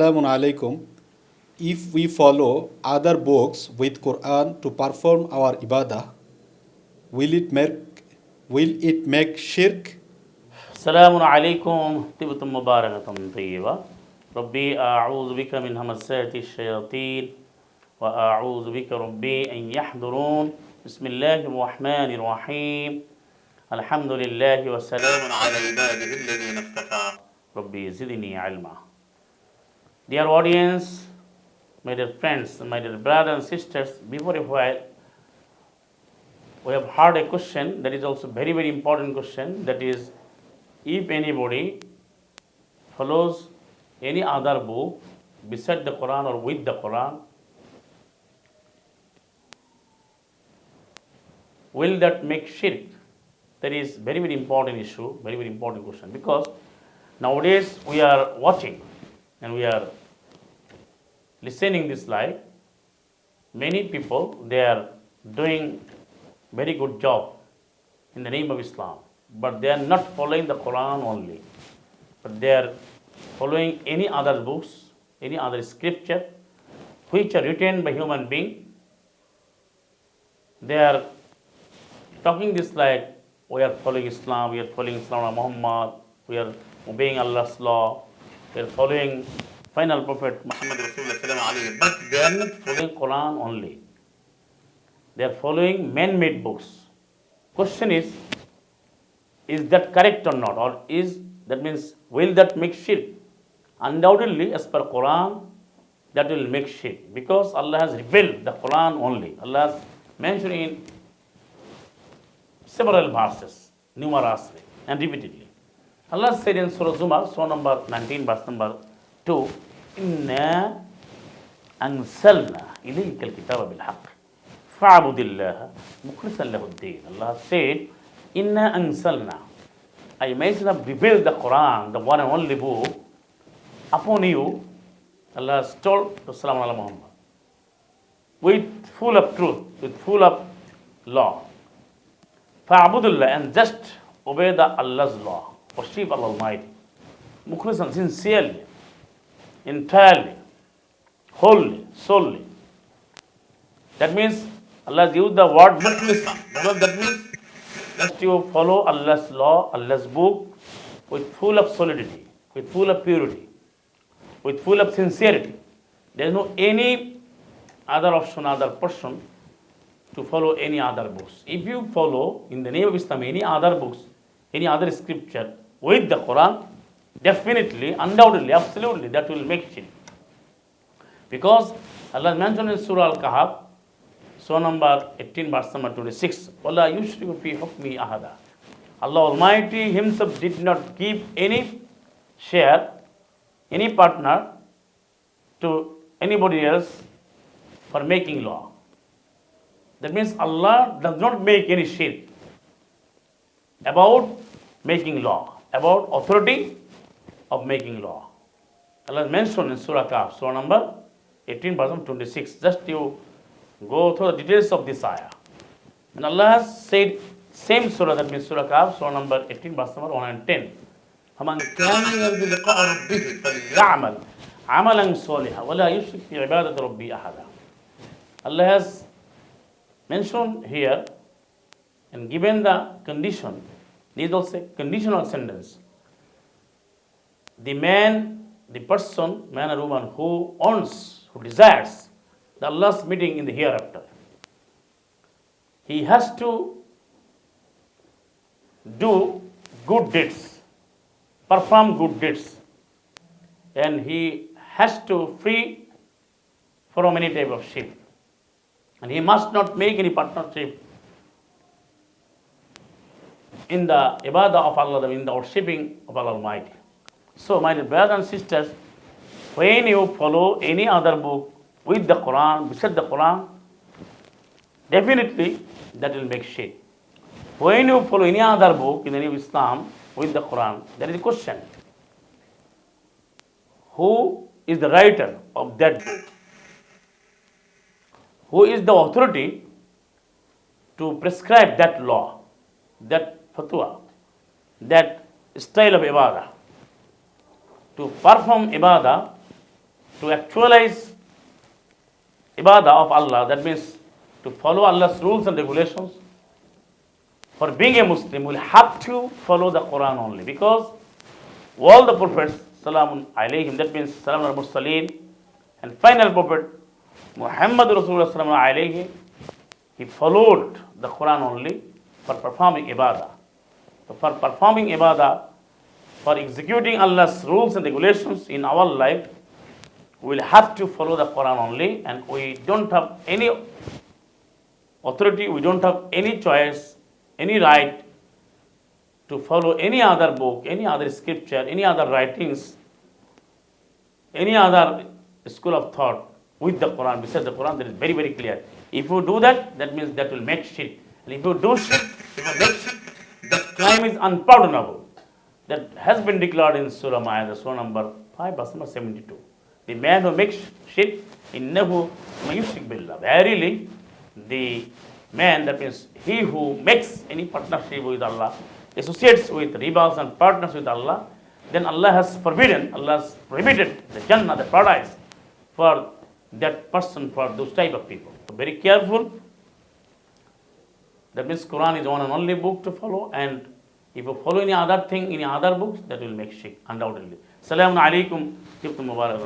Assalamu alaikum. If we follow other books with Quran to perform our ibadah, will it make will it make shirk? السلام عليكم طيبة مباركة طيبة ربي أعوذ بك من همسات الشياطين وأعوذ بك ربي أن يحضرون بسم الله الرحمن الرحيم الحمد لله وسلام على عباده الذين اصطفى ربي زدني علما. Dear audience, my dear friends, my dear brothers and sisters, before a while we have heard a question that is also very very important question, that is, if anybody follows any other book beside the Quran or with the Quran, will that make shirk? That is very very important issue, very very important question, because nowadays we are watching and we are listening this live. Many people, they are doing very good job in the name of Islam, but they are not following the Quran only, but they are following any other books, any other scripture which are written by human being. They are talking this like, we are following Islam, we are following Islam Muhammad, we are obeying Allah's law, we are following final Prophet Muhammad Rasulullah, but they are not following Quran only. They are following man-made books. Question is that correct or not? Or that means, will that make shirk? Undoubtedly, as per Quran, that will make shirk, because Allah has revealed the Quran only. Allah has mentioned in several verses, numerously and repeatedly. Allah said in Surah Zumar, Surah number 19, verse number 2, Inna ansalna ilayka al-kitaba bil-haqq fa'budillaha mukhlisan lahu ad-din. Allah said, Inna ansalna, I myself have revealed the Quran, the one and only book, upon you. Allah has told Rasulullah Muhammad, with full of truth, with full of law. Fa'budullah, and just obey the Allah's law. Worship Allah Almighty. Mukhlisan, sincerely, entirely, wholly, solely. That means Allah has used the word mukhlisan. That means just you follow Allah's law, Allah's book with full of solidity, with full of purity, with full of sincerity. There is no any other option, other person to follow any other books. If you follow in the name of Islam any other books, any other scripture with the Quran, definitely, undoubtedly, absolutely, that will make shirk. Because Allah mentioned in Surah Al-Kahf, Surah number 18, verse number 26, وَلَا يُشْرِكُ فِي حُكْمِهِ أَحَدًا. Allah Almighty Himself did not give any share, any partner to anybody else for making law. That means Allah does not make any shirk about making law, about authority of making law. Allah mentioned in Surah Kahf, Surah number 18, verse 26. Just you go through the details of this ayah. And Allah has said, same surah, that means Surah Kahf, Surah number 18, verse number 110. فَمَنْ كَانَ يَرْجُو لِقَاءَ رَبِّهِ فَلْيَعْمَلْ عَمَلًا صَالِحًا وَلَا يُشْرِكْ فِي عِبَادَةِ رَبِّهِ أَحَدًا. Allah has mentioned here and given the condition, these also conditional sentence. The man, the person, man or woman who wants, who desires the Allah's meeting in the hereafter, he has to do good deeds, perform good deeds, and he has to free from any type of shirk. And he must not make any partnership in the ibadah of Allah, in the worshipping of Allah Almighty. So, my dear brothers and sisters, when you follow any other book with the Quran, beside the Quran, definitely that will make shirk. When you follow any other book in the name of Islam with the Quran, there is a question. Who is the writer of that book? Who is the authority to prescribe that law, that fatwa, that style of ibadah? To perform ibadah to actualize ibadah of Allah, that means to follow Allah's rules and regulations, for being a Muslim will have to follow the Quran only, because all the prophets, salamun alayhim, that means salam al mursaleen, and final prophet Muhammad Rasulullah salamun alayhi, he followed the Quran only for performing ibadah. So for performing ibadah, for executing Allah's rules and regulations in our life, we will have to follow the Quran only, and we don't have any authority, we don't have any choice, any right to follow any other book, any other scripture, any other writings, any other school of thought with the Quran. Besides the Quran, that is very, very clear. If you do that, that means that will make shirk. And if you do shirk, if you make shirk, that crime is unpardonable. That has been declared in Surah Ma'idah, Surah number 5, verse number 72. The man who makes shirk, innahu mayushrik billah. Verily, the man, that means he who makes any partnership with Allah, associates with rivals and partners with Allah, then Allah has prohibited the Jannah, the paradise, for that person, for those type of people. So very careful. That means Quran is one and only book to follow, and if you follow any other thing, any other books, that will make shirk, undoubtedly. Assalamu alaikum. Keep the Mubarak.